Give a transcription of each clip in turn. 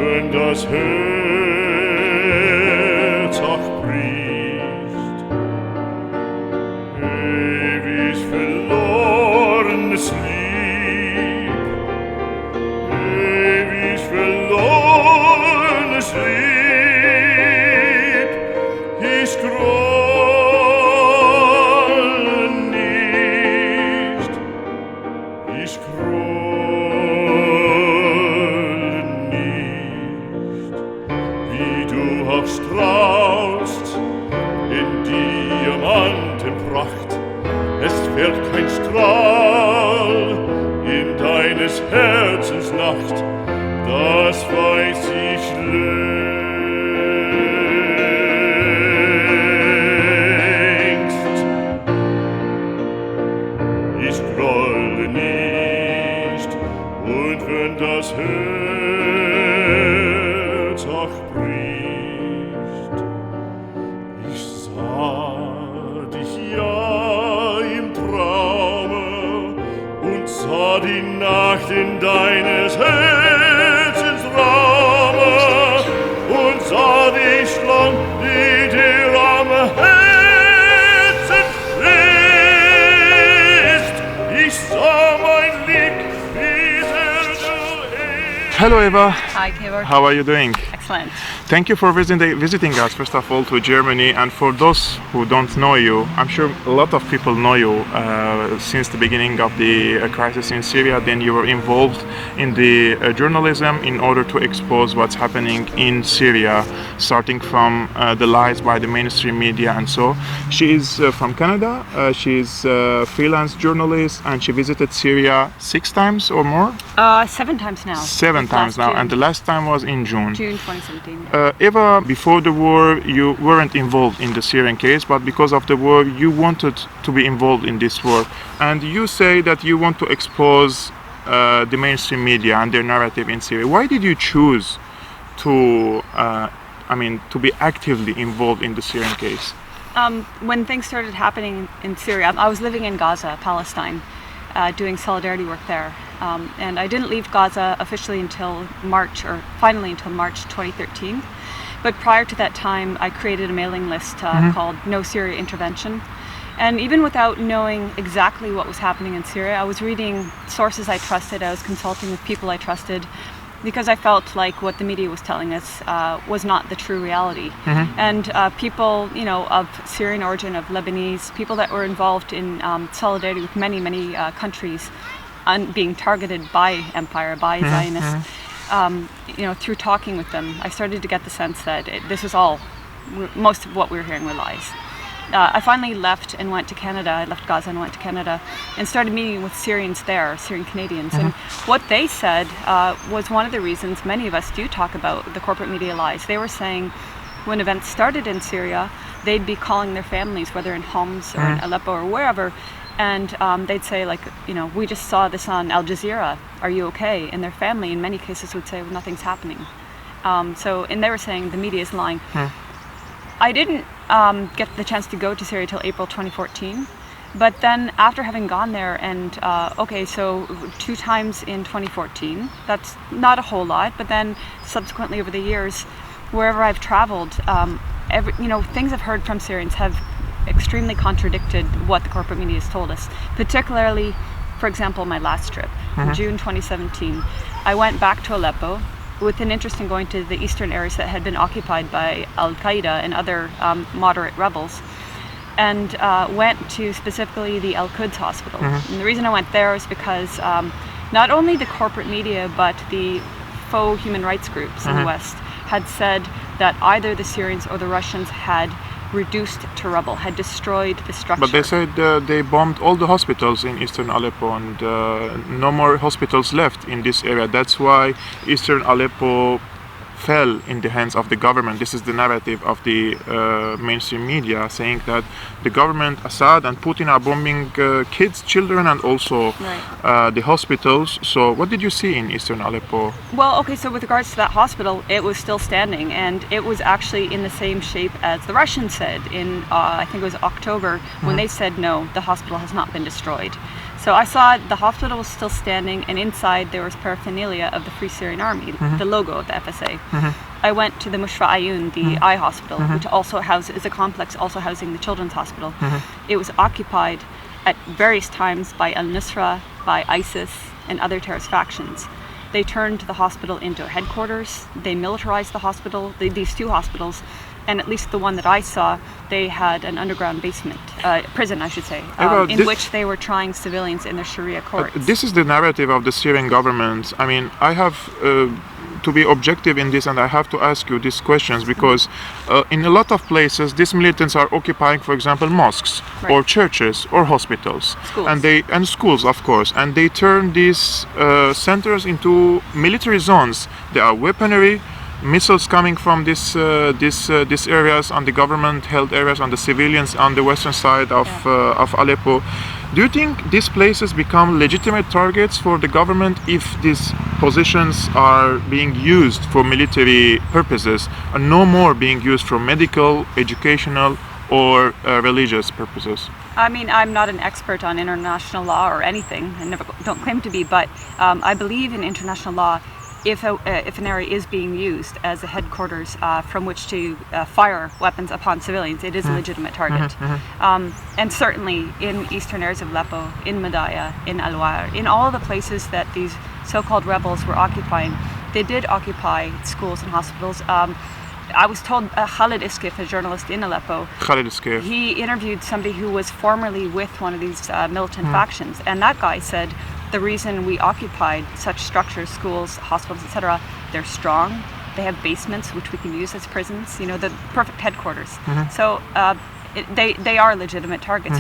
wenn das Herz auch bricht. Ewig verlorenes Lieb, ewig verlorenes Lieb, ich grolle nicht, ich grolle nicht, wie du auch strahlst in Diamantenpracht, es fällt kein Strahl in deines Herzens Nacht, das weiß ich längst. Ich grolle nicht, und wenn das Herz auch bricht, ich sah dich ja im Traume und sah die Nacht in deines Herzens Raume und sah dich lang, die dir am Herzen ist. Ich sah mein Lieb, wie sehr du ist. Hello Eva, Hi, Georg. how are you doing? Excellent. Thank you for visiting us, first of all, to Germany. And for those who don't know you, I'm sure a lot of people know you since the beginning of the crisis in Syria. Then you were involved in the journalism in order to expose what's happening in Syria, starting from the lies by the mainstream media and so. She is from Canada. She's a freelance journalist, and she visited Syria 6 times or more? 7 times now. 7 times now, June. and the last time was in June. June 2017. Eva, before the war, you weren't involved in the Syrian case, but because of the war, you wanted to be involved in this war. And you say that you want to expose the mainstream media and their narrative in Syria. Why did you choose to, to be actively involved in the Syrian case? When things started happening in Syria, I was living in Gaza, Palestine, doing solidarity work there. And I didn't leave Gaza officially until March 2013. But prior to that time, I created a mailing list called No Syria Intervention. And even without knowing exactly what was happening in Syria, I was reading sources I trusted, I was consulting with people I trusted, because I felt like what the media was telling us was not the true reality. And people, of Syrian origin, of Lebanese, people that were involved in solidarity with many countries, being targeted by empire, by Zionists, through talking with them, I started to get the sense that this was all, most of what we were hearing were lies. I finally left and went to Canada. I left Gaza and went to Canada and started meeting with Syrians there, Syrian Canadians. And what they said was one of the reasons many of us do talk about the corporate media lies. They were saying when events started in Syria, they'd be calling their families, whether in Homs or in Aleppo or wherever, and they'd say, we just saw this on Al Jazeera, are you okay? And their family in many cases would say, well, nothing's happening. And they were saying the media is lying. I didn't get the chance to go to Syria till April 2014. But then after having gone there and, so 2 times in 2014, that's not a whole lot, but then subsequently over the years, wherever I've traveled, things I've heard from Syrians have extremely contradicted what the corporate media has told us. Particularly, for example, my last trip, in June 2017, I went back to Aleppo with an interest in going to the eastern areas that had been occupied by Al-Qaeda and other moderate rebels, and went to specifically the Al-Quds hospital. And the reason I went there is because not only the corporate media, but the faux human rights groups in the West had said that either the Syrians or the Russians had reduced to rubble, had destroyed the structure. But they said they bombed all the hospitals in eastern Aleppo, and no more hospitals left in this area. That's why eastern Aleppo fell in the hands of the government. This is the narrative of the mainstream media, saying that the government, Assad and Putin, are bombing kids, children, and also the hospitals. So what did you see in eastern Aleppo? Well, okay, so with regards to that hospital, it was still standing, and it was actually in the same shape as the Russians said in, I think it was October, when they said, no, the hospital has not been destroyed. So I saw the hospital was still standing, and inside there was paraphernalia of the Free Syrian Army, the logo of the FSA. I went to the Mushra Ayun, the eye hospital, which also is a complex also housing the children's hospital. It was occupied at various times by al-Nusra, by ISIS, and other terrorist factions. They turned the hospital into a headquarters. They militarized the hospital, these two hospitals, and at least the one that I saw, they had an underground basement, prison I should say, in which they were trying civilians in their Sharia courts. This is the narrative of the Syrian government. I mean, I have to be objective in this, and I have to ask you these questions because in a lot of places these militants are occupying, for example, mosques or churches or hospitals, schools. and schools, of course, and they turn these centers into military zones. There are weaponry, missiles coming from these areas, on the government-held areas, on the civilians on the western side of Aleppo. Do you think these places become legitimate targets for the government if these positions are being used for military purposes and no more being used for medical, educational, or religious purposes? I mean, I'm not an expert on international law or anything. I don't claim to be, but I believe in international law. If an area is being used as a headquarters from which to fire weapons upon civilians, it is a legitimate target. And certainly in eastern areas of Aleppo, in Madaya, in Al-Wa'ar, in all the places that these so-called rebels were occupying, they did occupy schools and hospitals. I was told Khalid Iskif, a journalist in Aleppo, he interviewed somebody who was formerly with one of these militant factions, and that guy said, the reason we occupied such structures, schools, hospitals, etc., they're strong. They have basements which we can use as prisons. You know, the perfect headquarters. So they are legitimate targets.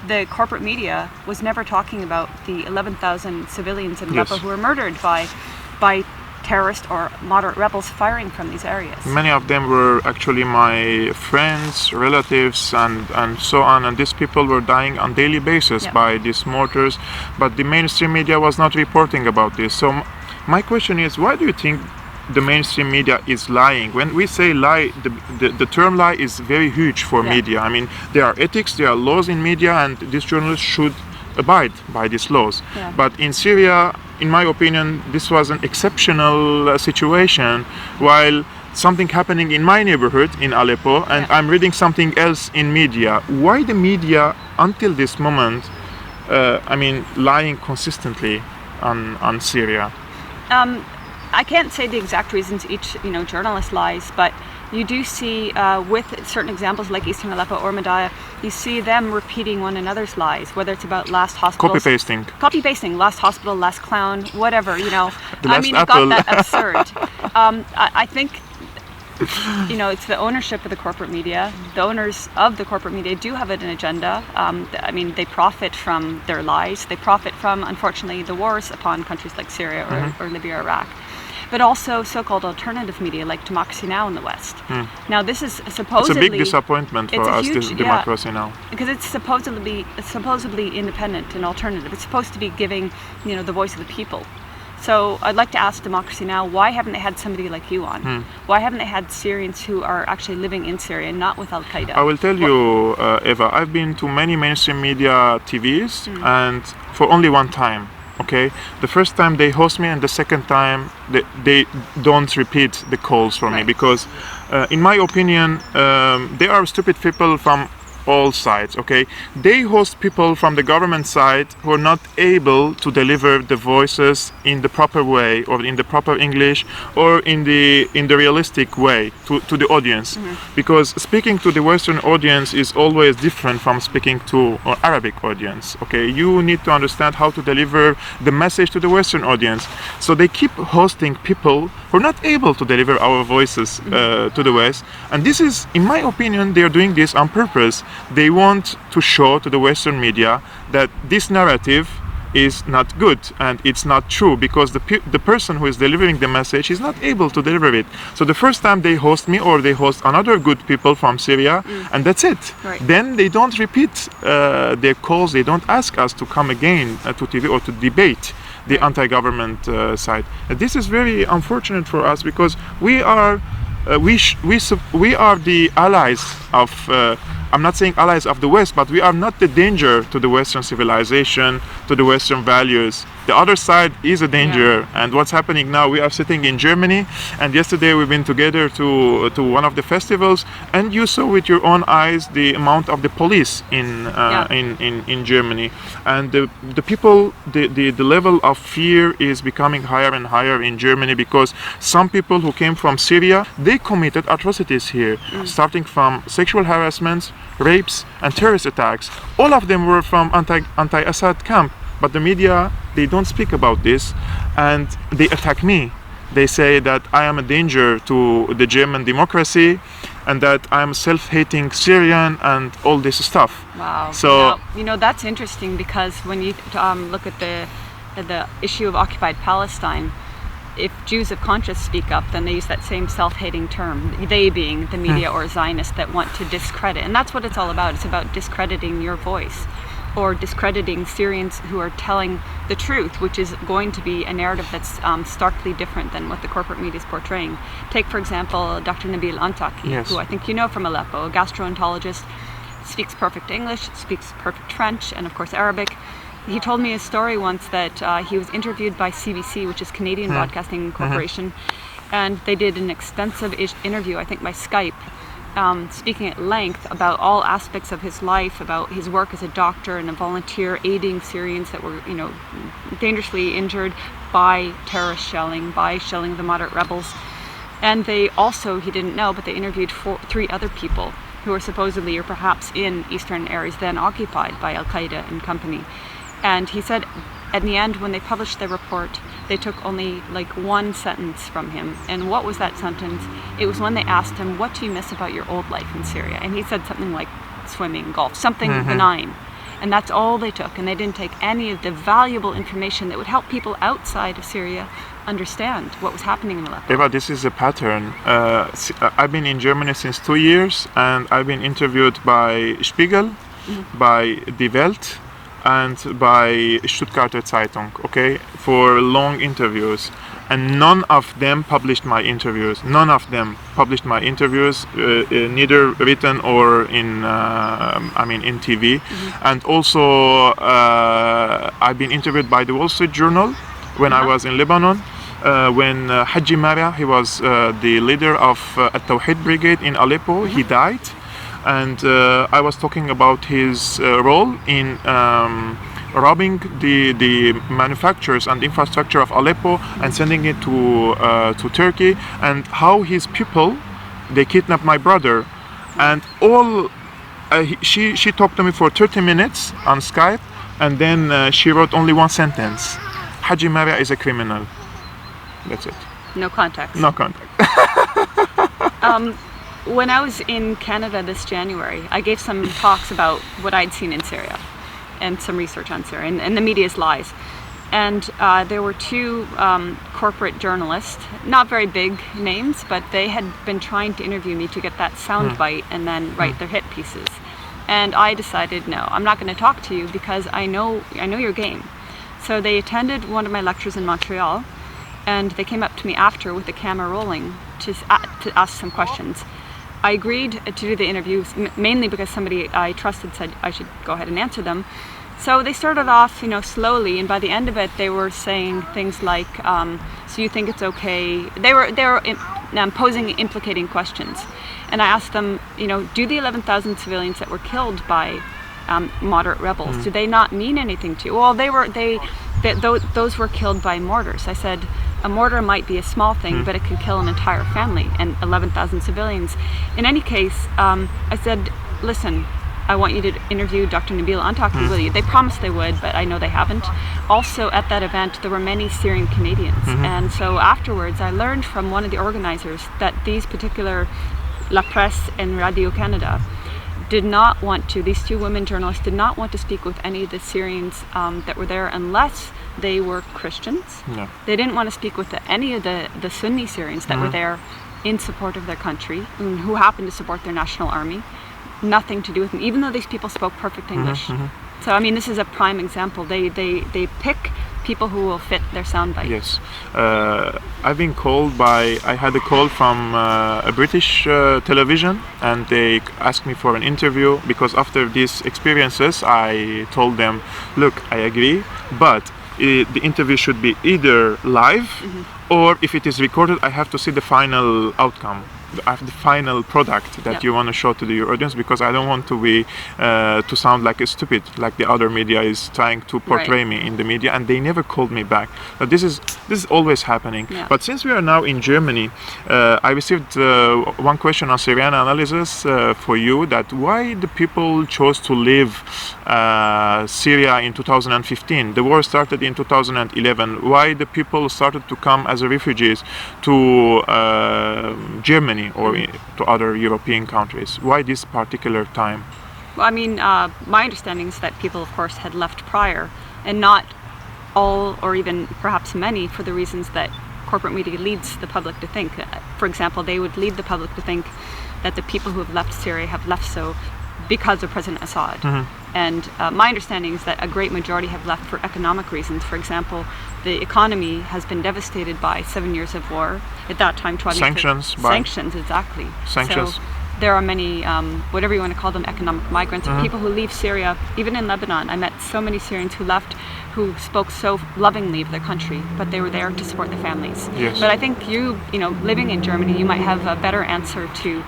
The corporate media was never talking about the 11,000 civilians in Aleppo who were murdered by terrorist or moderate rebels firing from these areas. Many of them were actually my friends, relatives, and so on, and these people were dying on daily basis by these mortars, but the mainstream media was not reporting about this. So my question is, why do you think the mainstream media is lying? When we say lie, the term lie is very huge for media. I mean, there are ethics, there are laws in media, and these journalists should abide by these laws. But in Syria, in my opinion, this was an exceptional situation, while something happening in my neighborhood in Aleppo, and I'm reading something else in media. Why the media, until this moment, lying consistently on Syria? I can't say the exact reasons each journalist lies, but you do see with certain examples like Eastern Aleppo or Madaya, you see them repeating one another's lies, whether it's about last hospital. Copy pasting, last hospital, last clown, whatever, It got that absurd. I think, it's the ownership of the corporate media. The owners of the corporate media do have an agenda. They profit from their lies. They profit from, unfortunately, the wars upon countries like Syria or Libya or Iraq. But also so-called alternative media like Democracy Now! In the West. Now this is supposedly... It's a big disappointment for us, this Democracy Now! Because it's supposedly independent and alternative. It's supposed to be giving, the voice of the people. So I'd like to ask Democracy Now! Why haven't they had somebody like you on? Why haven't they had Syrians who are actually living in Syria and not with Al-Qaeda? I will tell you, Eva, I've been to many mainstream media TVs and for only one time. Okay, the first time they host me, and the second time they don't repeat the calls for me because, in my opinion, they are stupid people from all sides. Okay, they host people from the government side who are not able to deliver the voices in the proper way, or in the proper English, or in the realistic way to the audience. Because speaking to the Western audience is always different from speaking to an Arabic audience. Okay, you need to understand how to deliver the message to the Western audience. So they keep hosting people who are not able to deliver our voices to the West, and this is, in my opinion, they are doing this on purpose. They want to show to the Western media that this narrative is not good and it's not true, because the person who is delivering the message is not able to deliver it. So the first time they host me, or they host another good people from Syria, and that's it. Then they don't repeat their calls. They don't ask us to come again to TV or to debate the anti-government side. This is very unfortunate for us, because we are the allies I'm not saying allies of the West, but we are not the danger to the Western civilization, to the Western values. The other side is a danger, and what's happening now, we are sitting in Germany, and yesterday we've been together to one of the festivals, and you saw with your own eyes the amount of the police in Germany, and the people, the level of fear is becoming higher and higher in Germany, because some people who came from Syria, they committed atrocities here, starting from sexual harassments, rapes, and terrorist attacks. All of them were from anti-Assad camp. But the media, they don't speak about this, and they attack me. They say that I am a danger to the German democracy, and that I'm a self-hating Syrian, and all this stuff. Wow. So now, that's interesting, because when you look at the issue of occupied Palestine, if Jews of conscience speak up, then they use that same self-hating term, they being the media or Zionists that want to discredit. And that's what it's all about. It's about discrediting your voice, or discrediting Syrians who are telling the truth, which is going to be a narrative that's starkly different than what the corporate media is portraying. Take, for example, Dr. Nabil Antaki, who I think you know from Aleppo, a gastroenterologist, speaks perfect English, speaks perfect French, and of course Arabic. He told me a story once that he was interviewed by CBC, which is Canadian Broadcasting Corporation, and they did an extensive interview, I think by Skype, speaking at length about all aspects of his life, about his work as a doctor and a volunteer aiding Syrians that were, dangerously injured by terrorist shelling, by shelling the moderate rebels. And they also, he didn't know, but they interviewed 3 other people who were supposedly or perhaps in eastern areas then occupied by Al-Qaeda and company. And he said, at the end, when they published their report, they took only like one sentence from him. And what was that sentence? It was when they asked him, what do you miss about your old life in Syria? And he said something like swimming, golf, something benign. And that's all they took. And they didn't take any of the valuable information that would help people outside of Syria understand what was happening in Aleppo. Eva, this is a pattern. I've been in Germany since 2 years, and I've been interviewed by Spiegel, by Die Welt, and by Stuttgarter Zeitung, for long interviews, and none of them published my interviews. None of them published my interviews, neither written or in TV. And also, I've been interviewed by the Wall Street Journal when I was in Lebanon. When Haji Maria, he was the leader of At-Tawhid Brigade in Aleppo, he died. And I was talking about his role in robbing the manufacturers and infrastructure of Aleppo and sending it to Turkey, and how his people, they kidnapped my brother, and all she talked to me for 30 minutes on Skype, and then she wrote only one sentence: Haji Maria is a criminal. That's it. No context. No context. When I was in Canada this January, I gave some talks about what I'd seen in Syria and some research on Syria and the media's lies. And there were 2 corporate journalists, not very big names, but they had been trying to interview me to get that soundbite and then write their hit pieces. And I decided, no, I'm not going to talk to you, because I know your game. So they attended one of my lectures in Montreal, and they came up to me after with the camera rolling to ask some questions. I agreed to do the interviews mainly because somebody I trusted said I should go ahead and answer them. So they started off, slowly, and by the end of it, they were saying things like, "So you think it's okay?" They were posing implicating questions, and I asked them, do the 11,000 civilians that were killed by moderate rebels, do they not mean anything to you? Well, those were killed by mortars. I said, a mortar might be a small thing, but it can kill an entire family and 11,000 civilians. In any case, I said, listen, I want you to interview Dr. Nabil Antaki, will you? They promised they would, but I know they haven't. Also, at that event, there were many Syrian Canadians. And so afterwards, I learned from one of the organizers that these particular La Presse and Radio Canada did not want to, these 2 women journalists did not want to speak with any of the Syrians that were there unless they were Christians. No. They didn't want to speak with any of the Sunni Syrians that were there in support of their country, and who happened to support their national army. Nothing to do with them, even though these people spoke perfect English. So, this is a prime example. They pick people who will fit their soundbite. Yes. I've been called I had a call from a British television, and they asked me for an interview because after these experiences I told them, look, I agree, but the interview should be either live or if it is recorded, I have to see the final outcome. The final product that you want to show to your audience, because I don't want to be to sound like a stupid, like the other media is trying to portray me in the media, and they never called me back. But this is always happening. Yeah. But since we are now in Germany, I received one question on Syriana Analysis for you, that why the people chose to leave Syria in 2015. The war started in 2011. Why the people started to come as refugees to Germany or to other European countries? Why this particular time? Well, I mean, my understanding is that people, of course, had left prior, and not all, or even perhaps many, for the reasons that corporate media leads the public to think. For example, they would lead the public to think that the people who have left Syria have left so because of President Assad. And my understanding is that a great majority have left for economic reasons. For example, the economy has been devastated by 7 years of war. At that time, sanctions, exactly. Sanctions. So there are many, whatever you want to call them, economic migrants, or people who leave Syria. Even in Lebanon, I met so many Syrians who left, who spoke so lovingly of their country, but they were there to support the families. Yes. But I think you know, living in Germany, you might have a better answer to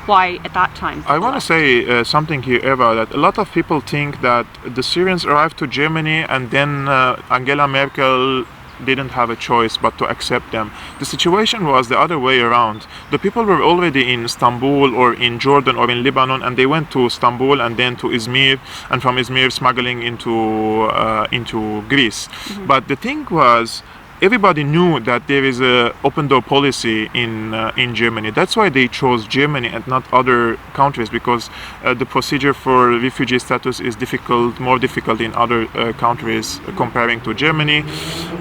why at that time. I want to say something here, Eva, that a lot of people think that the Syrians arrived to Germany and then Angela Merkel didn't have a choice but to accept them. The situation was the other way around. The people were already in Istanbul or in Jordan or in Lebanon, and they went to Istanbul and then to Izmir, and from Izmir smuggling into Greece. But the thing was, everybody knew that there is a open door policy in Germany. That's why they chose Germany and not other countries, because the procedure for refugee status is more difficult in other countries comparing to Germany.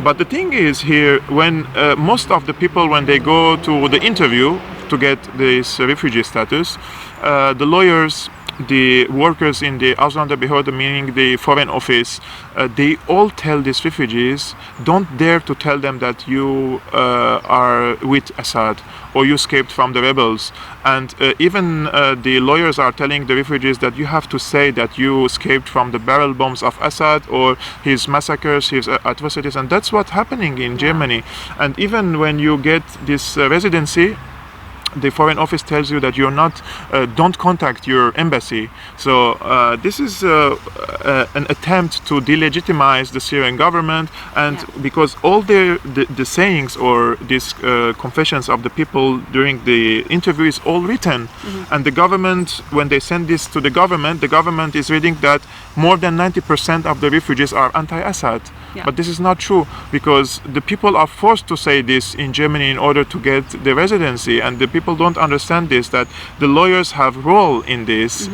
But the thing is here, when most of the people, when they go to the interview to get this refugee status, the lawyers, the workers in the Ausländerbehörde, meaning the foreign office, they all tell these refugees, don't dare to tell them that you are with Assad or you escaped from the rebels. And even the lawyers are telling the refugees that you have to say that you escaped from the barrel bombs of Assad or his massacres, his atrocities, and that's what's happening in Germany. And even when you get this residency, the foreign office tells you that you're not, don't contact your embassy. So this is an attempt to delegitimize the Syrian government, and because all the sayings or these confessions of the people during the interview is all written, and the government, when they send this to the government is reading that more than 90% of the refugees are anti-Assad. But this is not true, because the people are forced to say this in Germany in order to get the residency, and the people don't understand this, that the lawyers have role in this.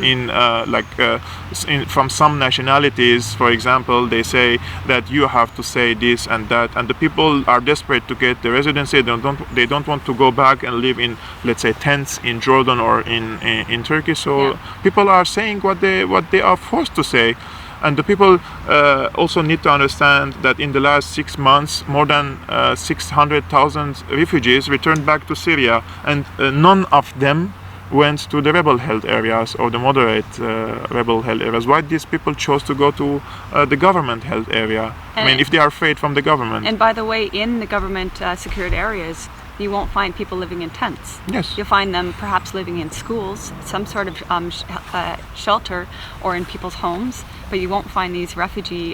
From some nationalities, for example, they say that you have to say this and that, and the people are desperate to get the residency. They don't want to go back and live in, let's say, tents in Jordan or in Turkey. So people are saying what they are forced to say. And the people also need to understand that in the last 6 months, more than 600,000 refugees returned back to Syria, and none of them went to the rebel-held areas or the moderate rebel-held areas. Why these people chose to go to the government-held area? I mean, if they are afraid from the government. And by the way, in the government-secured areas, you won't find people living in tents. Yes. You'll find them perhaps living in schools, some sort of shelter, or in people's homes, but you won't find these refugee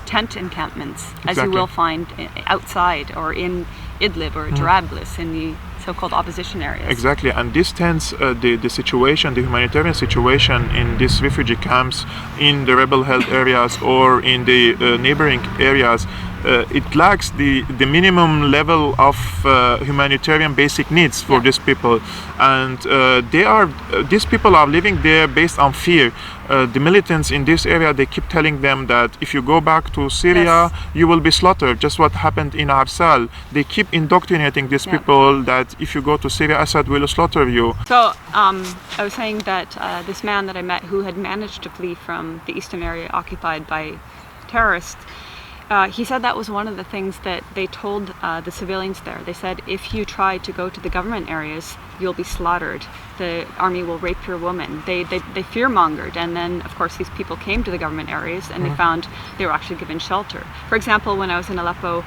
tent encampments, as you will find outside or in Idlib or Jarablus, in the so-called opposition areas. Exactly, and this tends the situation, the humanitarian situation in these refugee camps, in the rebel-held areas or in the neighboring areas, it lacks the minimum level of humanitarian basic needs for these people, and these people are living there based on fear. The militants in this area, they keep telling them that if you go back to Syria, you will be slaughtered. Just what happened in Arsal. They keep indoctrinating these people that if you go to Syria, Assad will slaughter you. So I was saying that this man that I met, who had managed to flee from the eastern area occupied by terrorists, He said that was one of the things that they told the civilians there. They said, if you try to go to the government areas, you'll be slaughtered. The army will rape your woman. They fear-mongered, and then, of course, these people came to the government areas, and they found they were actually given shelter. For example, when I was in Aleppo,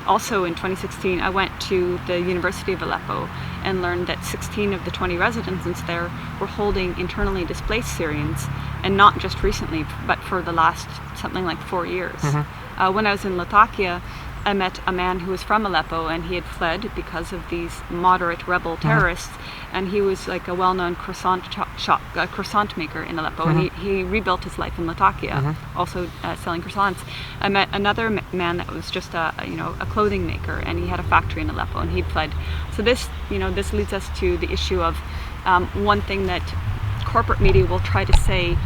also in 2016, I went to the University of Aleppo and learned that 16 of the 20 residents there were holding internally displaced Syrians, and not just recently, but for the last something like 4 years. When I was in Latakia, I met a man who was from Aleppo, and he had fled because of these moderate rebel terrorists, and he was like a well-known croissant maker in Aleppo, and he rebuilt his life in Latakia, also selling croissants. I met another man that was just a clothing maker, and he had a factory in Aleppo, and he'd fled. So this leads us to the issue of one thing that corporate media will try to say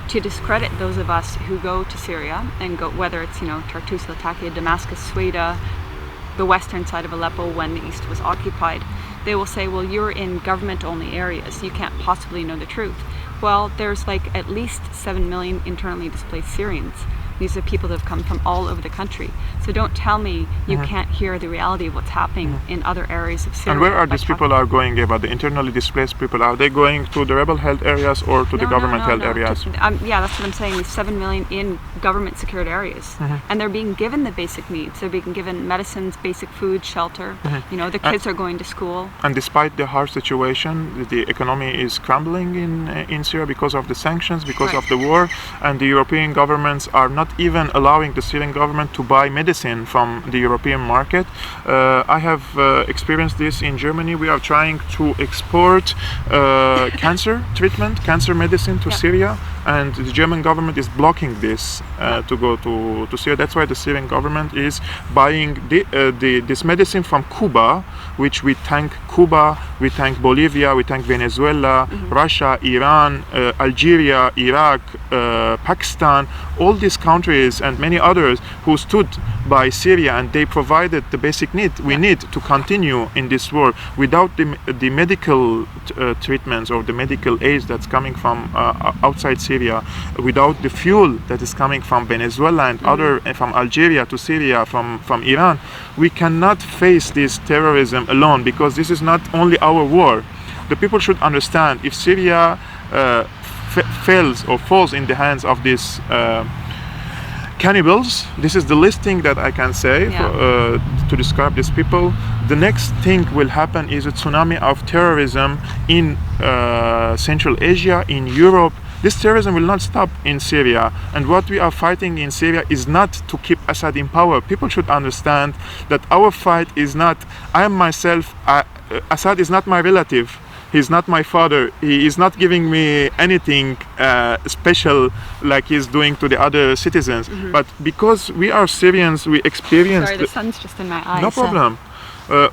to discredit those of us who go to Syria and go, whether it's Tartus, Latakia, Damascus, Sweda, the western side of Aleppo when the east was occupied. They will say, well, you're in government-only areas, you can't possibly know the truth. Well, there's like at least 7 million internally displaced Syrians. These are people that have come from all over the country. So don't tell me you can't hear the reality of what's happening in other areas of Syria. And where are these people are going, Eva? The internally displaced people, are they going to the rebel-held areas or to the government-held areas? Yeah, that's what I'm saying. There's 7 million in government-secured areas. And they're being given the basic needs. They're being given medicines, basic food, shelter. The kids are going to school. And despite the harsh situation, the economy is crumbling in Syria because of the sanctions, because of the war, and the European governments are not even allowing the Syrian government to buy medicine from the European market. I have experienced this in Germany. We are trying to export cancer treatment, cancer medicine to Syria, and the German government is blocking this to go to Syria. That's why the Syrian government is buying this medicine from Cuba, which we thank Cuba, we thank Bolivia, we thank Venezuela, Russia, Iran, Algeria, Iraq, Pakistan, all these countries and many others who stood by Syria, and they provided the basic need we need to continue in this war. Without the medical treatments or the medical aid that's coming from outside Syria, without the fuel that is coming from Venezuela and other from Algeria to Syria, from Iran, we cannot face this terrorism alone, because this is not only our war. The people should understand, if Syria fails or falls in the hands of these cannibals, this is the least thing that I can say to describe these people. The next thing will happen is a tsunami of terrorism in Central Asia, in Europe. This terrorism will not stop in Syria, and what we are fighting in Syria is not to keep Assad in power. People should understand that our fight is not, I am myself, Assad is not my relative. He's not my father. He is not giving me anything special like he's doing to the other citizens. But because we are Syrians, we experience... Sorry, the sun's just in my eyes. No problem.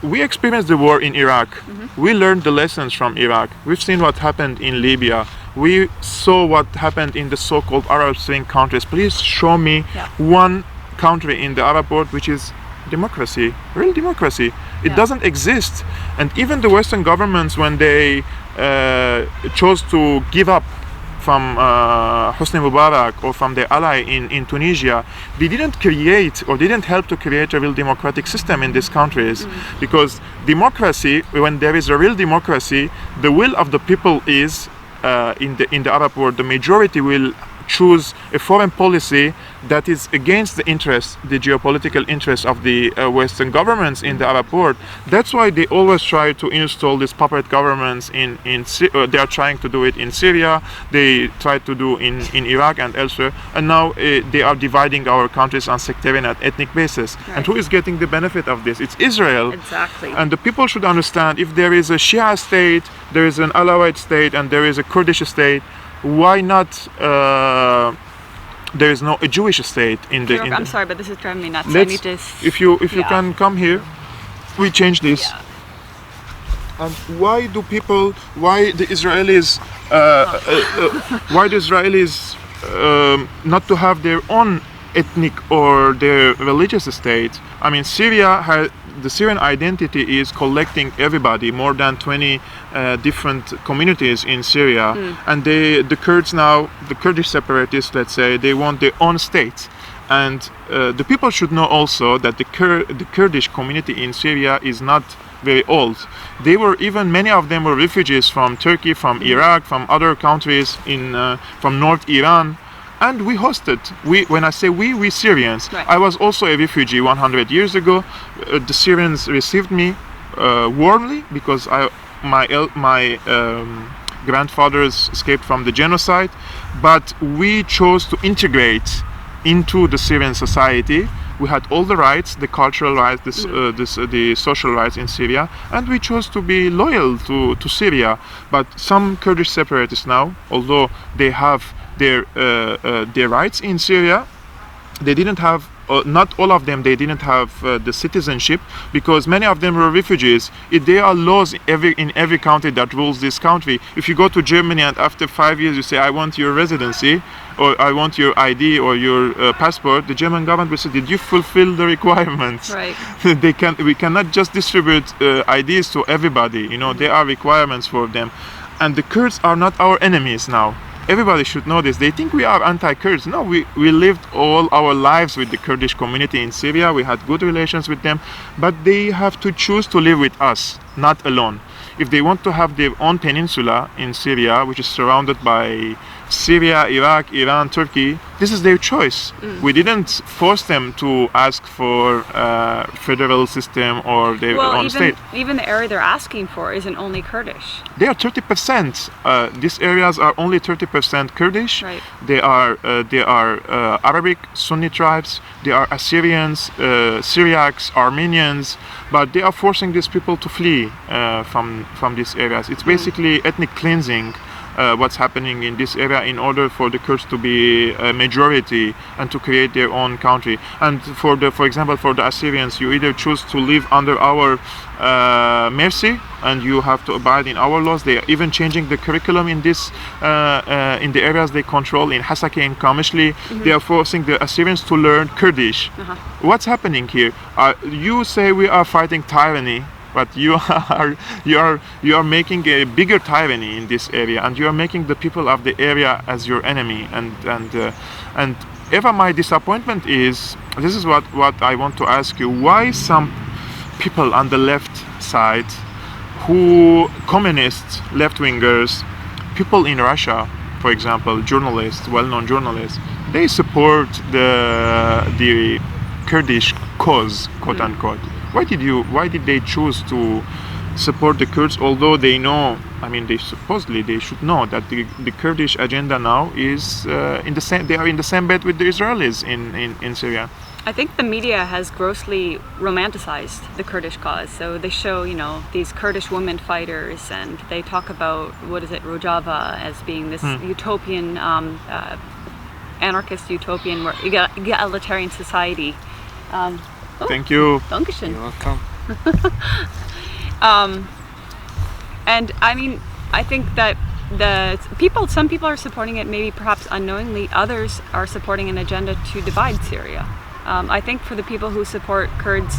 We experienced the war in Iraq. We learned the lessons from Iraq. We've seen what happened in Libya. We saw what happened in the so-called Arab Spring countries. Please show me one country in the Arab world which is democracy, real democracy. It doesn't exist. And even the Western governments, when they chose to give up from Hosni Mubarak or from their ally in Tunisia, they didn't create or didn't help to create a real democratic system in these countries. Because democracy, when there is a real democracy, the will of the people is, in the Arab world, the majority will choose a foreign policy that is against the geopolitical interests of the Western governments in the Arab world. That's why they always try to install these puppet governments they are trying to do it in Syria, they try to do in Iraq and elsewhere, and now they are dividing our countries on sectarian and ethnic basis. And who is getting the benefit of this? It's Israel. Exactly. And the people should understand, if there is a Shia state, there is an Alawite state, and there is a Kurdish state, why not there is no a Jewish state in the... I'm sorry, but this is driving me nuts. I need to... If you can come here, we change this. And why the Israelis not to have their own ethnic or their religious state? I mean, the Syrian identity is collecting everybody, more than 20 different communities in Syria, and the Kurds now, the Kurdish separatists, let's say, they want their own state. And the people should know also that the Kurdish community in Syria is not very old. They were even, many of them were refugees from Turkey, from Iraq, from other countries from North Iran. And we hosted, when I say we Syrians, Right. I was also a refugee 100 years ago. The Syrians received me warmly because my grandfathers escaped from the genocide, but we chose to integrate into the Syrian society. We had all the rights, the cultural rights, the social rights in Syria, and we chose to be loyal to Syria. But some Kurdish separatists now, although they have their rights in Syria, they didn't have, not all of them, they didn't have the citizenship, because many of them were refugees. There are laws in every country that rules this country. If you go to Germany and after 5 years you say, I want your residency, or I want your ID or your passport, the German government will say, did you fulfill the requirements? Right. We cannot just distribute IDs to everybody. There are requirements for them. And the Kurds are not our enemies now. Everybody should know this. They think we are anti-Kurds. No, we lived all our lives with the Kurdish community in Syria. We had good relations with them, but they have to choose to live with us, not alone. If they want to have their own peninsula in Syria, which is surrounded by Syria, Iraq, Iran, Turkey, this is their choice. We didn't force them to ask for a federal system or their own state. Even the area they're asking for isn't only Kurdish. They are 30%. These areas are only 30% Kurdish. Right. They are Arabic Sunni tribes. They are Assyrians, Syriacs, Armenians, but they are forcing these people to flee from these areas. It's basically ethnic cleansing. What's happening in this area in order for the Kurds to be a majority and to create their own country. And for example, for the Assyrians, you either choose to live under our mercy and you have to abide in our laws. They are even changing the curriculum in this in the areas they control in Hasake and Kamishli. They are forcing the Assyrians to learn Kurdish. What's happening here? You say we are fighting tyranny, but you are making a bigger tyranny in this area, and you are making the people of the area as your enemy. And Eva, my disappointment is, this is what I want to ask you: why some people on the left side, who communists, left-wingers, people in Russia, for example, journalists, well-known journalists, they support the Kurdish cause, quote unquote. Why did they choose to support the Kurds, although they know, they should know that the Kurdish agenda now is they are in the same bed with the Israelis in Syria? I think the media has grossly romanticized the Kurdish cause. So they show, these Kurdish women fighters, and they talk about, Rojava as being this utopian, anarchist utopian, egalitarian society. Thank you. Dankeschön. You're welcome. And I think that some people are supporting it, maybe perhaps unknowingly. Others are supporting an agenda to divide Syria. I think for the people who support Kurds,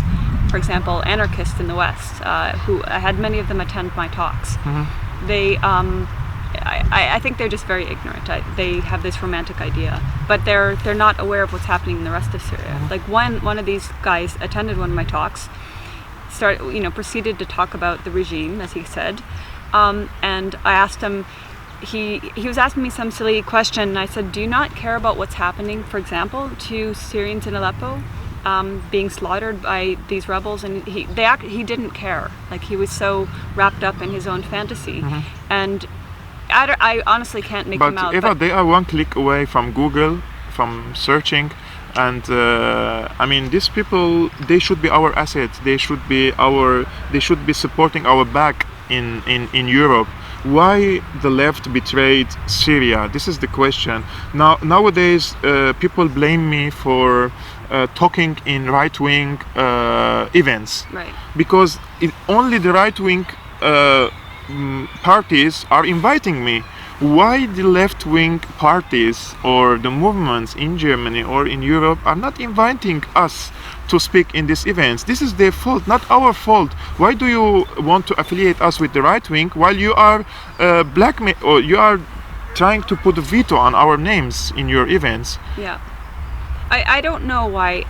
for example, anarchists in the West, who I had many of them attend my talks, they, I think they're just very ignorant. They have this romantic idea, but they're not aware of what's happening in the rest of Syria. Like one of these guys attended one of my talks, proceeded to talk about the regime, as he said, and I asked him. He was asking me some silly question, and I said, do you not care about what's happening, for example, to Syrians in Aleppo, being slaughtered by these rebels? And he didn't care. Like, he was so wrapped up in his own fantasy. And I honestly can't make them out. Eva, they are one click away from Google, from searching, and these people, they should be our assets. They should be supporting our back in Europe. Why the left betrayed Syria? This is the question. Nowadays, people blame me for talking in right-wing events, Right. because only the right-wing parties are inviting me. Why the left-wing parties or the movements in Germany or in Europe are not inviting us to speak in these events? This is their fault, not our fault. Why do you want to affiliate us with the right wing while you are blackmail, or you are trying to put a veto on our names in your events? Yeah. I don't know why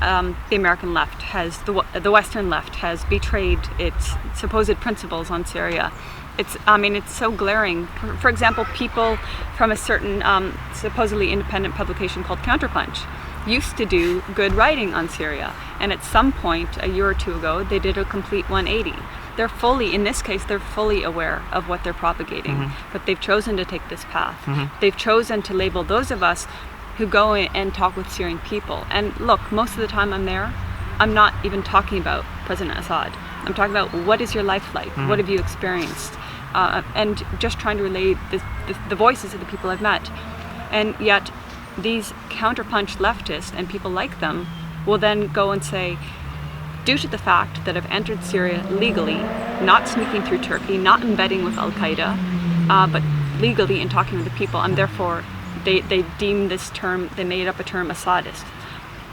the American left has, the Western left has betrayed its supposed principles on Syria. It's so glaring. For example, people from a certain supposedly independent publication called Counterpunch used to do good writing on Syria, and at some point a year or two ago they did a complete 180. In this case, they're fully aware of what they're propagating, but they've chosen to take this path. They've chosen to label those of us who go in and talk with Syrian people. And look, most of the time I'm there, I'm not even talking about President Assad. I'm talking about what is your life like? What have you experienced? And just trying to relay the voices of the people I've met. And yet these counterpunch leftists and people like them will then go and say, due to the fact that I've entered Syria legally, not sneaking through Turkey, not embedding with Al-Qaeda, but legally and talking with the people, and therefore they deem this term, they made up a term, Assadist.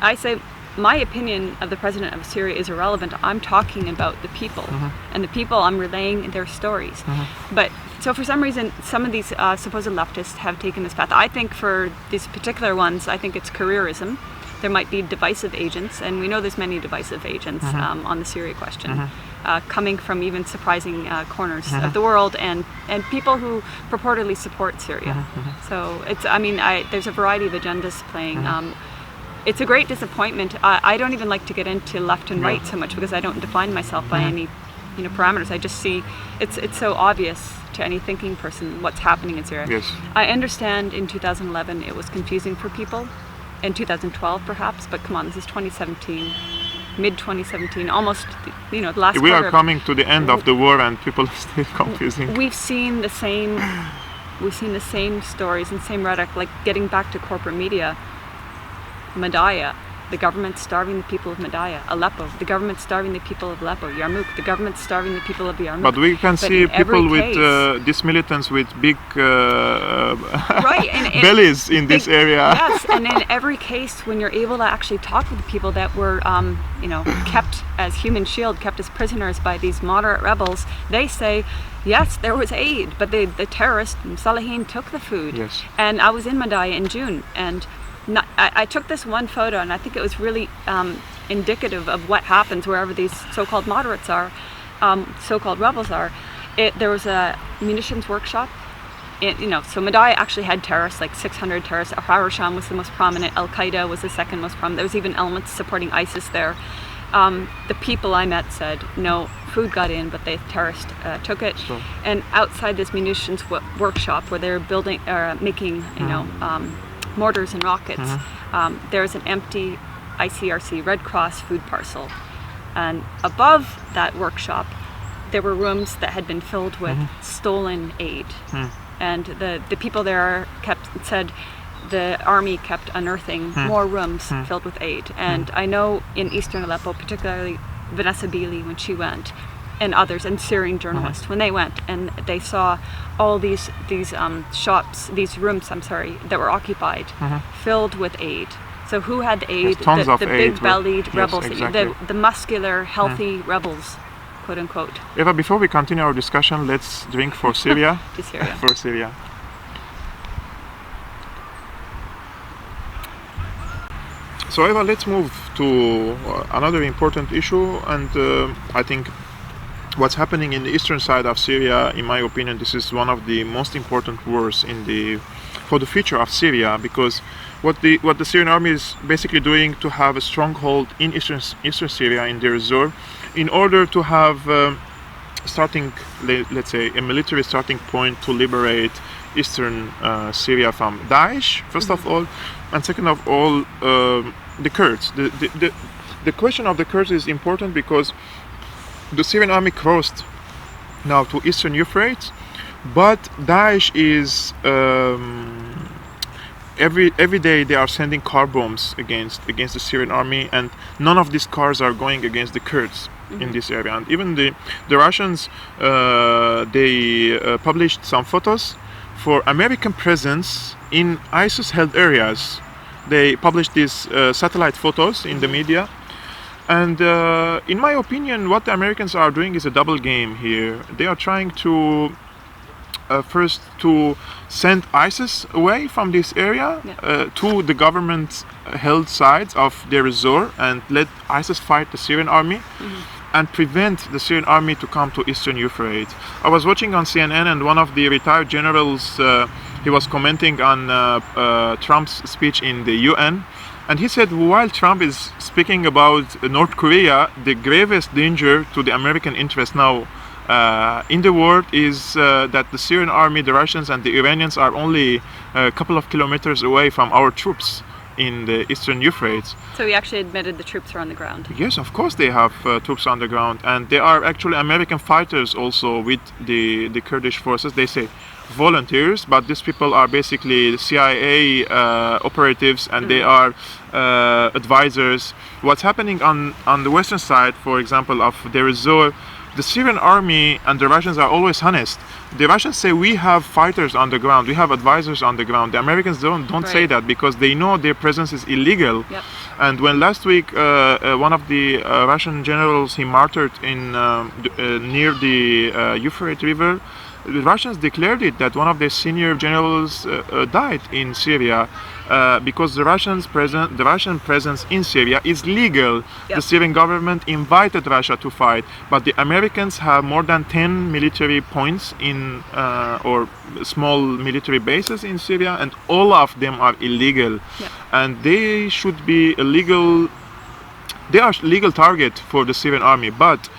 I say, my opinion of the president of Syria is irrelevant. I'm talking about the people, and the people, I'm relaying their stories. But so for some reason, some of these supposed leftists have taken this path. I think for these particular ones, I think it's careerism. There might be divisive agents, and we know there's many divisive agents on the Syria question, coming from even surprising corners of the world, and people who purportedly support Syria. So there's a variety of agendas playing. It's a great disappointment. I don't even like to get into left and right so much, because I don't define myself by any parameters. I just see it's so obvious to any thinking person what's happening in Syria. Yes. I understand in 2011 it was confusing for people, in 2012 perhaps, but come on, this is 2017, mid-2017, almost the last We quarter are coming to the end of the war and people are still confusing. We've seen the same stories and same rhetoric, like getting back to corporate media. Madaya, the government starving the people of Madaya. Aleppo, the government starving the people of Aleppo. Yarmouk, the government starving the people of Yarmouk. But we can see people with these militants with big bellies in this area. Yes, and in every case, when you're able to actually talk with the people that were, kept as human shield, kept as prisoners by these moderate rebels, they say, yes, there was aid, but the terrorist Salahin took the food. Yes. And I was in Madaya in June, and I took this one photo, and I think it was really indicative of what happens wherever these so-called moderates are, so-called rebels are. There was a munitions workshop. So Madaya actually had terrorists, like 600 terrorists. Harasham was the most prominent. Al-Qaeda was the second most prominent. There was even elements supporting ISIS there. The people I met said, no, food got in, but the terrorists took it. Sure. And outside this munitions workshop where they were making, mortars and rockets, there's an empty ICRC Red Cross food parcel, and above that workshop there were rooms that had been filled with stolen aid, and the people there said the army kept unearthing more rooms filled with aid. And I know in eastern Aleppo, particularly Vanessa Beeley, when she went, and others, and Syrian journalists, when they went and they saw all these rooms that were occupied, filled with aid. So who had the aid? The big-bellied rebels, exactly. the muscular, healthy rebels, quote unquote. Eva, before we continue our discussion, let's drink for Syria. To Syria. For Syria. So Eva, let's move to another important issue, and I think what's happening in the eastern side of Syria, in my opinion, this is one of the most important wars for the future of Syria, because what the Syrian army is basically doing to have a stronghold in eastern Syria, in Deir ez-Zor, in order to have let's say a military starting point to liberate eastern Syria from Daesh, first of all, and second of all, the Kurds. The question of the Kurds is important because the Syrian army crossed now to eastern Euphrates, but Daesh is every day they are sending car bombs against the Syrian army, and none of these cars are going against the Kurds in this area. And even the Russians, they published some photos for American presence in ISIS-held areas. They published these satellite photos in the media. And in my opinion, what the Americans are doing is a double game here. They are trying to first to send ISIS away from this area to the government-held sides of Deir ez-Zor and let ISIS fight the Syrian army and prevent the Syrian army to come to Eastern Euphrates. I was watching on CNN, and one of the retired generals, he was commenting on Trump's speech in the UN, and he said while Trump is speaking about North Korea, the gravest danger to the American interest now in the world is that the Syrian army, the Russians and the Iranians are only a couple of kilometers away from our troops in the Eastern Euphrates. So he actually admitted the troops are on the ground. Yes, of course they have troops on the ground, and they are actually American fighters also with the Kurdish forces. They say volunteers, but these people are basically CIA operatives, and they are advisors. What's happening on the western side, for example, of Deir ez-Zor, the Syrian army and the Russians are always honest. The Russians say we have fighters on the ground, we have advisors on the ground. The Americans don't say that because they know their presence is illegal. Yep. And when last week one of the Russian generals, he martyred in near the Euphrates River, the Russians declared it that one of their senior generals died in Syria because the Russian presence in Syria is legal. Yep. The Syrian government invited Russia to fight, but the Americans have more than 10 military points in or small military bases in Syria, and all of them are illegal. Yep. And they should be illegal. They are legal target for the Syrian army, but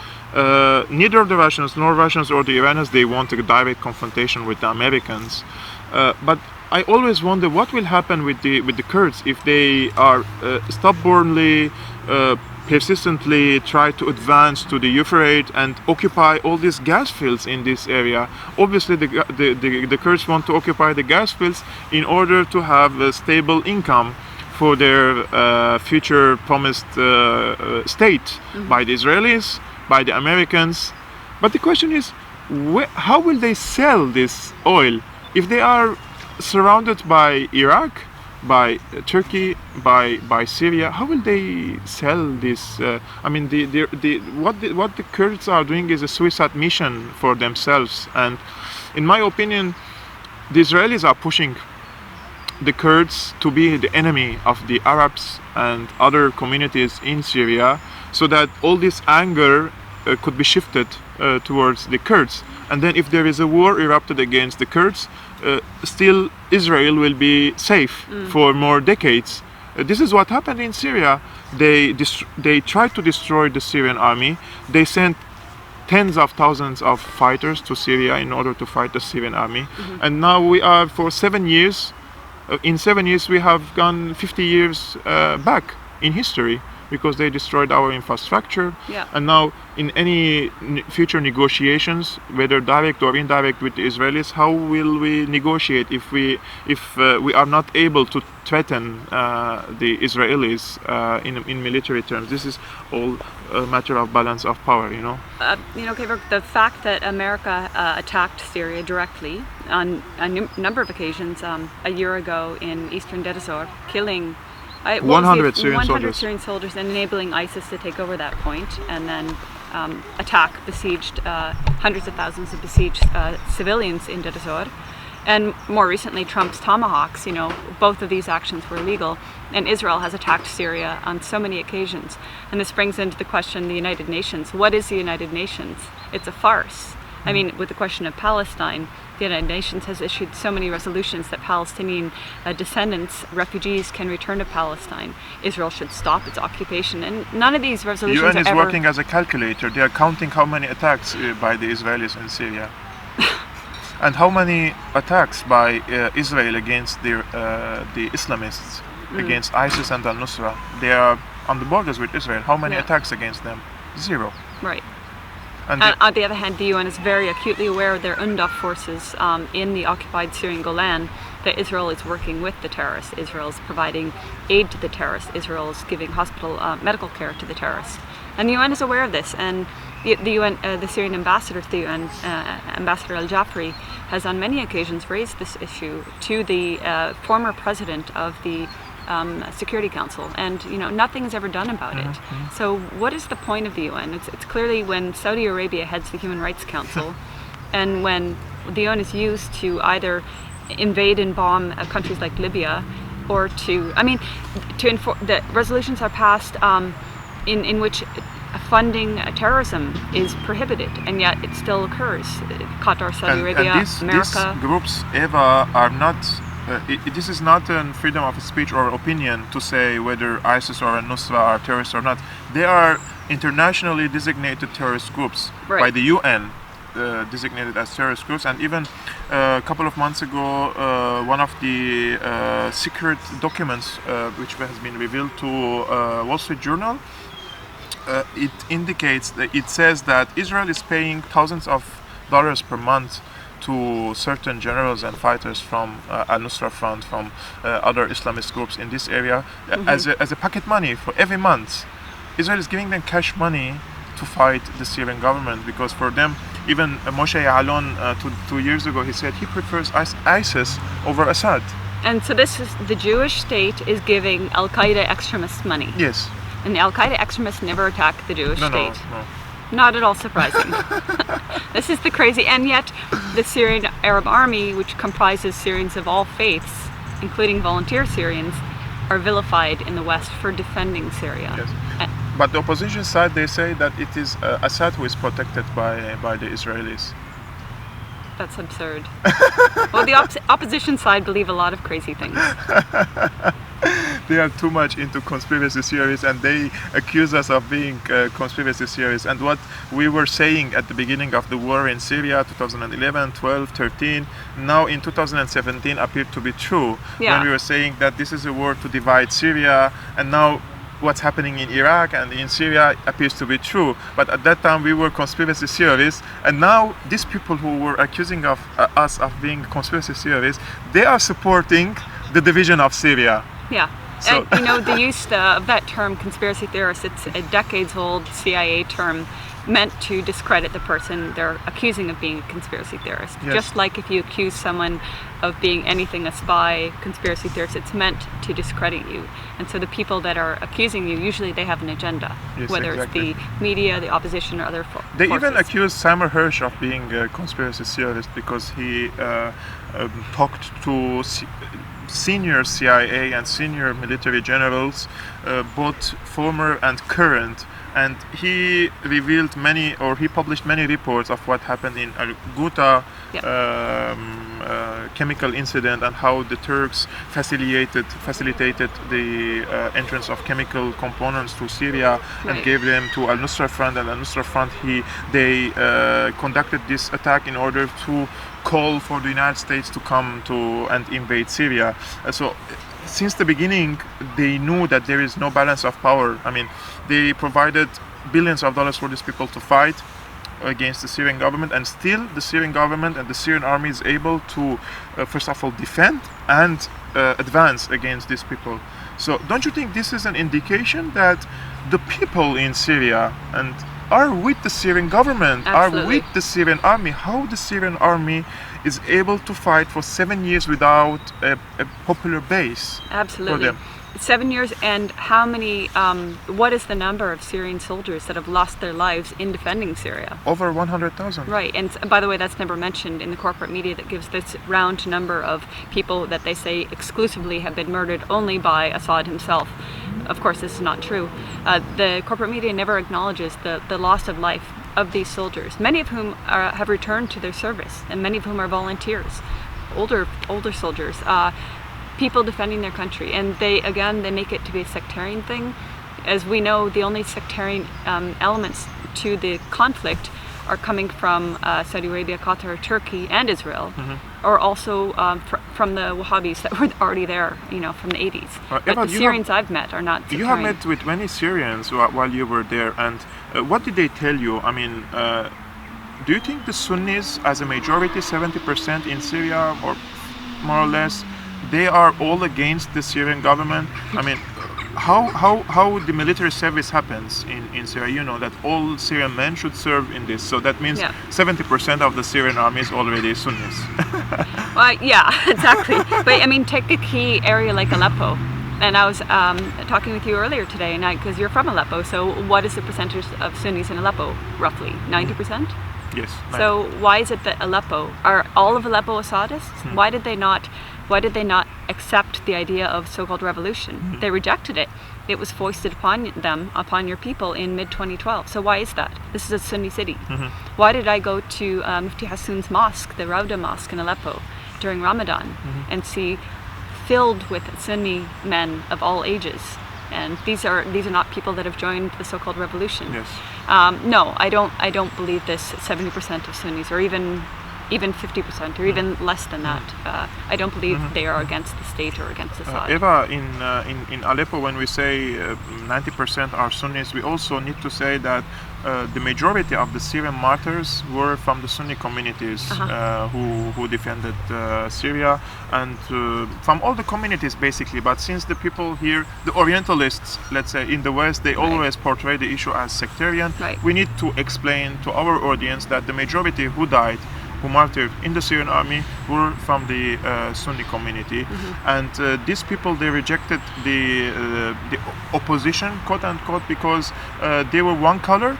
neither the Russians nor or the Iranians, they want a direct confrontation with the Americans. But I always wonder what will happen with the Kurds if they are stubbornly, persistently try to advance to the Euphrates and occupy all these gas fields in this area. Obviously, the Kurds want to occupy the gas fields in order to have a stable income for their future promised state by the Israelis, by the Americans. But the question is, how will they sell this oil if they are surrounded by Iraq, by Turkey, by Syria? How will they sell this? I mean, what the Kurds are doing is a suicide mission for themselves. And in my opinion, the Israelis are pushing the Kurds to be the enemy of the Arabs and other communities in Syria, so that all this anger could be shifted towards the Kurds. And then if there is a war erupted against the Kurds, still Israel will be safe for more decades. This is what happened in Syria. They tried to destroy the Syrian army. They sent tens of thousands of fighters to Syria in order to fight the Syrian army. And now we are for 7 years. In 7 years we have gone 50 years back in history, because they destroyed our infrastructure. Yeah. And now in any future negotiations, whether direct or indirect with the Israelis, how will we negotiate if we are not able to threaten the Israelis in military terms? This is all a matter of balance of power, you know. Kevin, the fact that America attacked Syria directly on a number of occasions, a year ago in eastern Deir ez-Zor, killing 100 Syrian soldiers and enabling ISIS to take over that point, and then attack besieged hundreds of thousands of besieged civilians in Deir ez-Zor. And more recently, Trump's tomahawks, both of these actions were illegal, and Israel has attacked Syria on so many occasions. And this brings into the question the United Nations. What is the United Nations? It's a farce. I mean, with the question of Palestine, the United Nations has issued so many resolutions that Palestinian descendants, refugees, can return to Palestine. Israel should stop its occupation, and none of these resolutions UN is working as a calculator. They are counting how many attacks by the Israelis in Syria, and how many attacks by Israel against the Islamists, against ISIS and al-Nusra. They are on the borders with Israel. How many attacks against them? 0. Right. And on the other hand, the UN is very acutely aware of their UNDOF forces in the occupied Syrian Golan, that Israel is working with the terrorists. Israel is providing aid to the terrorists. Israel is giving hospital medical care to the terrorists. And the UN is aware of this. And the UN, the Syrian ambassador to the UN, Ambassador Al-Jafri, has on many occasions raised this issue to the former president of the Security Council, and nothing is ever done about it. So what is the point of the UN? It's clearly when Saudi Arabia heads the Human Rights Council and when the UN is used to either invade and bomb countries like Libya, or the resolutions are passed in which funding terrorism is prohibited, and yet it still occurs. Qatar, Saudi Arabia, America. These groups, Eva, are not. This is not a freedom of speech or opinion to say whether ISIS or Nusra are terrorists or not. They are internationally designated terrorist groups by the UN, designated as terrorist groups. And even a couple of months ago, one of the secret documents which has been revealed to Wall Street Journal, it indicates that it says that Israel is paying thousands of dollars per month to certain generals and fighters from Al-Nusra Front, from other Islamist groups in this area, as a pocket money for every month. Israel is giving them cash money to fight the Syrian government, because for them, even Moshe Ya'alon 2 years ago, he said he prefers ISIS over Assad. And so the Jewish state is giving Al-Qaeda extremists money. Yes. And the Al-Qaeda extremists never attack the Jewish state. No. Not at all surprising. This is the crazy, and yet the Syrian Arab Army, which comprises Syrians of all faiths, including volunteer Syrians, are vilified in the West for defending Syria. Yes. But the opposition side, they say that it is Assad who is protected by the Israelis. That's absurd. Well, the opposition side believe a lot of crazy things. They are too much into conspiracy theories, and they accuse us of being conspiracy theories. And what we were saying at the beginning of the war in Syria, 2011, 12, 13, now in 2017 appeared to be true. Yeah. When we were saying that this is a war to divide Syria, and now what's happening in Iraq and in Syria appears to be true. But at that time we were conspiracy theorists, and now these people who were accusing of us of being conspiracy theorists, they are supporting the division of Syria. Yeah. So And the use of that term, conspiracy theorist, it's a decades-old CIA term meant to discredit the person they're accusing of being a conspiracy theorist. Yes. Just like if you accuse someone of being anything, a spy, conspiracy theorist, it's meant to discredit you. And so the people that are accusing you, usually they have an agenda, Yes, whether exactly. it's the media, the opposition, or other forces. They even accused Samar Hersh of being a conspiracy theorist because he talked to senior CIA and senior military generals, both former and current, and he revealed he published many reports of what happened in Ghouta chemical incident, and how the Turks facilitated the entrance of chemical components to Syria and gave them to Al-Nusra Front. And Al-Nusra Front, they conducted this attack in order to call for the United States to come to and invade Syria. So since the beginning, they knew that there is no balance of power. I mean, they provided billions of dollars for these people to fight against the Syrian government, and still the Syrian government and the Syrian army is able to, first of all, defend and advance against these people. So don't you think this is an indication that the people in Syria are with the Syrian government, Absolutely. are with the Syrian army? How the Syrian army is able to fight for 7 years without a popular base? Absolutely. For them. 7 years, and how many, what is the number of Syrian soldiers that have lost their lives in defending Syria? Over 100,000. Right, and by the way, that's never mentioned in the corporate media that gives this round number of people that they say exclusively have been murdered only by Assad himself. Of course, this is not true. The corporate media never acknowledges the loss of life of these soldiers, many of whom have returned to their service, and many of whom are volunteers, older soldiers. People defending their country, and they make it to be a sectarian thing. As we know, the only sectarian elements to the conflict are coming from Saudi Arabia, Qatar, Turkey, and Israel, or also from the Wahhabis that were already there, from the 80s. But Eva, the Syrians I've met are not sectarian. You have met with many Syrians while you were there, and what did they tell you? I mean, do you think the Sunnis, as a majority, 70% in Syria, or more or less, they are all against the Syrian government? I mean, how the military service happens in Syria? You know that all Syrian men should serve in this, so that means 70% of the Syrian army is already Sunnis. Well, yeah, exactly. But I mean, take a key area like Aleppo. And I was talking with you earlier today, and because you're from Aleppo, so what is the percentage of Sunnis in Aleppo, roughly? 90%? Yes. So why is it that Aleppo, are all of Aleppo Assadists? Why did they not accept the idea of so-called revolution? They rejected it. It was foisted upon them, upon your people in mid-2012. So why is that? This is a Sunni city. Why did I go to Mufti Hassoun's mosque, the Rawda Mosque in Aleppo, during Ramadan and see filled with Sunni men of all ages? And these are not people that have joined the so-called revolution. Yes. No, I don't believe this 70% of Sunnis, or even 50%, or even less than that. I don't believe they are against the state or against Assad. Eva, in Aleppo, when we say 90% are Sunnis, we also need to say that the majority of the Syrian martyrs were from the Sunni communities who defended Syria, and from all the communities basically. But since the people here, the Orientalists, let's say in the West, they always portray the issue as sectarian, we need to explain to our audience that the majority who died, who martyred in the Syrian army, were from the Sunni community, and these people, they rejected the opposition, quote unquote, because they were one-colored.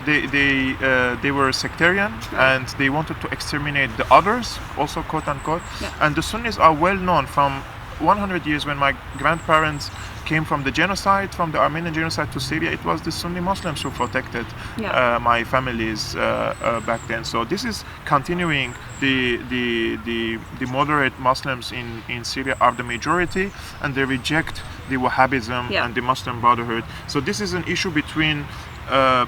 They were sectarian, and they wanted to exterminate the others, also quote unquote. And the Sunnis are well known from 100 years. When my grandparents came from the genocide, from the Armenian genocide to Syria, it was the Sunni Muslims who protected my families back then. So this is continuing. The moderate Muslims in Syria are the majority, and they reject the Wahhabism and the Muslim Brotherhood. So this is an issue between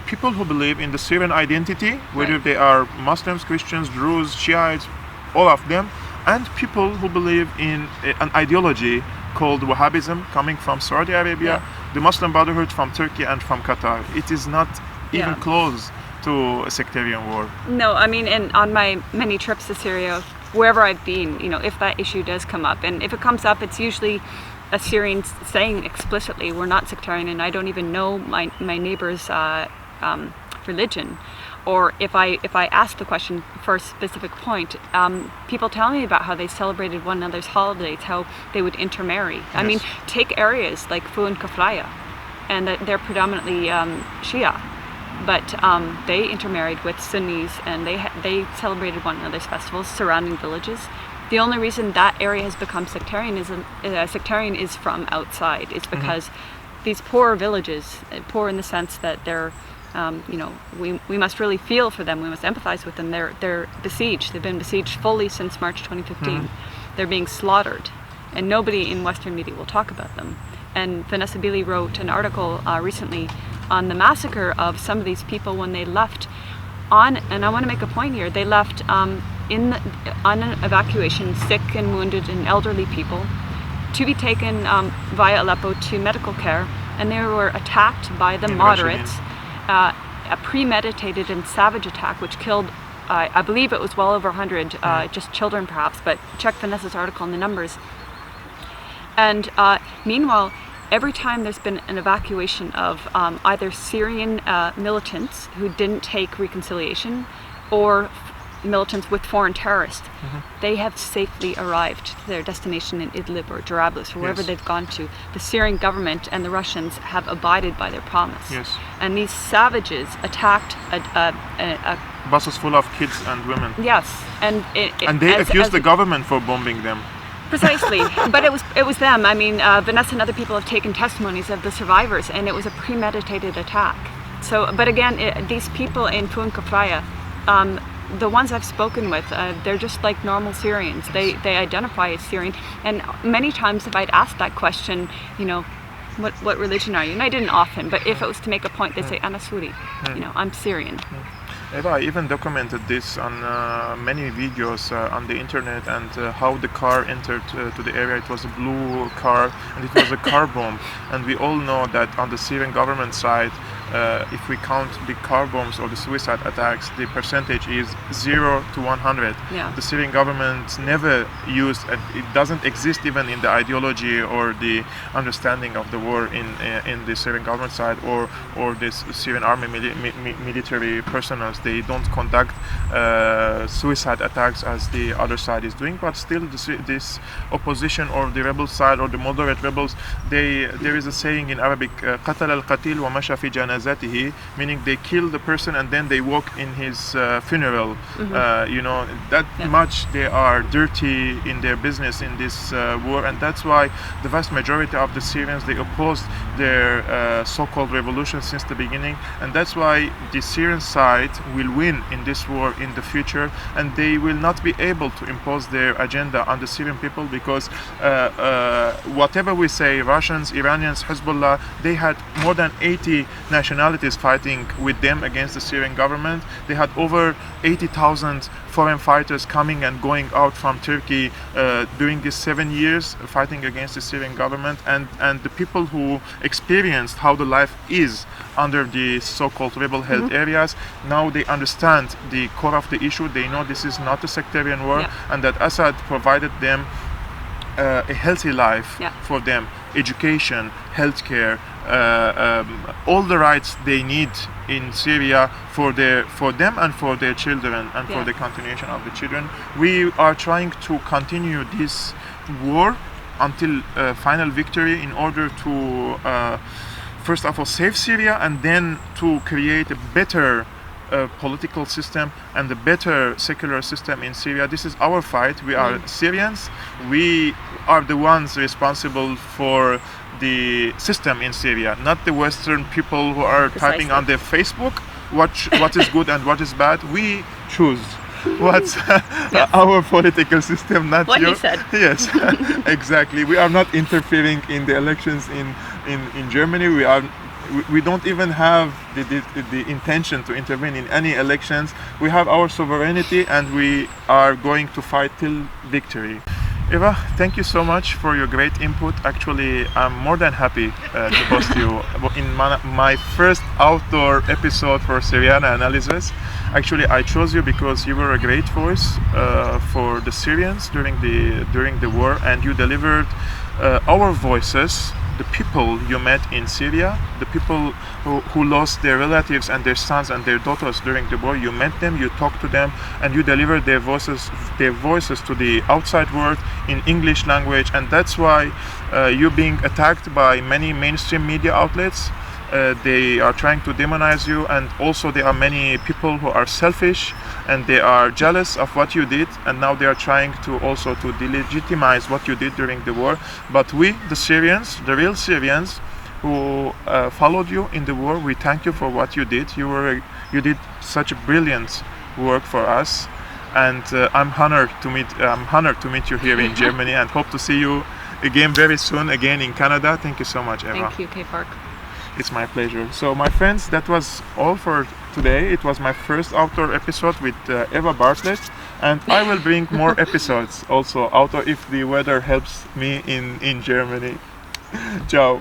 people who believe in the Syrian identity, whether they are Muslims, Christians, Druze, Shiites, all of them, and people who believe in an ideology called Wahhabism, coming from Saudi Arabia, the Muslim Brotherhood from Turkey and from Qatar. It is not even close to a sectarian war. No, I mean, and on my many trips to Syria, wherever I've been, if that issue does come up, and if it comes up, it's usually Assyrians saying explicitly, we're not sectarian, and I don't even know my neighbor's religion. Or if I ask the question for a specific point, people tell me about how they celebrated one another's holidays, how they would intermarry. I mean, take areas like Fu and Kafraya, and they're predominantly Shia, but they intermarried with Sunnis, and they celebrated one another's festivals, surrounding villages. The only reason that area has become sectarian is from outside. It's because these poor villages, poor in the sense that they're, we must really feel for them. We must empathize with them. They're besieged. They've been besieged fully since March 2015. They're being slaughtered, and nobody in Western media will talk about them. And Vanessa Beeley wrote an article recently on the massacre of some of these people when they left and I want to make a point here, they left on an evacuation, sick and wounded and elderly people, to be taken via Aleppo to medical care, and they were attacked by the moderates, a premeditated and savage attack which killed, I believe it was well over 100, just children perhaps, but check Vanessa's article on the numbers. And meanwhile, every time there's been an evacuation of either Syrian militants who didn't take reconciliation, or militants with foreign terrorists, they have safely arrived to their destination in Idlib or Jarablus or wherever they've gone to. The Syrian government and the Russians have abided by their promise. And these savages attacked buses full of kids and women. And they accused the government for bombing them. Precisely, but it was them. I mean, Vanessa and other people have taken testimonies of the survivors, and it was a premeditated attack. So, but again, these people in Fu and Kafraya, the ones I've spoken with, they're just like normal Syrians. They identify as Syrian, and many times if I'd asked that question, what religion are you? And I didn't often, but if it was to make a point, they'd say, Ana Suri, I'm Syrian. Eva, I even documented this on many videos on the internet, and how the car entered to the area. It was a blue car, and it was a car bomb. And we all know that on the Syrian government side, if we count the car bombs or the suicide attacks, the percentage is 0 to 100. The Syrian government never used, and it doesn't exist even in the ideology or the understanding of the war in the Syrian government side, or this Syrian army military personnel. They don't conduct suicide attacks as the other side is doing, but still this opposition or the rebel side or the moderate rebels, there is a saying in Arabic, قتل القتيل ومشى في جنازته, meaning they kill the person and then they walk in his funeral. You know, that much they are dirty in their business in this war, and that's why the vast majority of the Syrians, they opposed their so-called revolution since the beginning, and that's why the Syrian side will win in this war in the future, and they will not be able to impose their agenda on the Syrian people, because whatever we say, Russians, Iranians, Hezbollah, they had more than 80 nationalities fighting with them against the Syrian government. They had over 80,000 foreign fighters coming and going out from Turkey during these 7 years fighting against the Syrian government, and the people who experienced how the life is under the so-called rebel-held areas, now they understand the core of the issue. They know this is not a sectarian war, and that Assad provided them a healthy life for them, education, healthcare, all the rights they need in Syria for them and for their children and for the continuation of the children. We are trying to continue this war until final victory, in order to first of all save Syria, and then to create a better political system and a better secular system in Syria. This is our fight. We are Syrians. We are the ones responsible for the system in Syria, not the Western people who are typing on their Facebook what is good and what is bad. We choose what's our political system, not what your. he said. Yes, exactly. We are not interfering in the elections in Germany. We don't even have the intention to intervene in any elections. We have our sovereignty, and we are going to fight till victory. Eva, thank you so much for your great input. Actually, I'm more than happy to host you in my first outdoor episode for Syriana Analysis. Actually, I chose you because you were a great voice for the Syrians during the war, and you delivered our voices, the people you met in Syria, the people who lost their relatives and their sons and their daughters during the war. You met them, you talked to them, and you delivered their voices to the outside world in English language. And that's why you're being attacked by many mainstream media outlets. They are trying to demonize you, and also there are many people who are selfish and they are jealous of what you did, and now they are trying to also to delegitimize what you did during the war. But we, the Syrians, the real Syrians who followed you in the war, we thank you for what you did. You did such a brilliant work for us, and I'm honored to meet you here in Germany, and hope to see you again very soon again in Canada. Thank you so much, Eva. Thank you, K Park. It's my pleasure. So my friends, that was all for today. It was my first outdoor episode with Eva Bartlett, and I will bring more episodes also outdoor if the weather helps me in Germany. Ciao.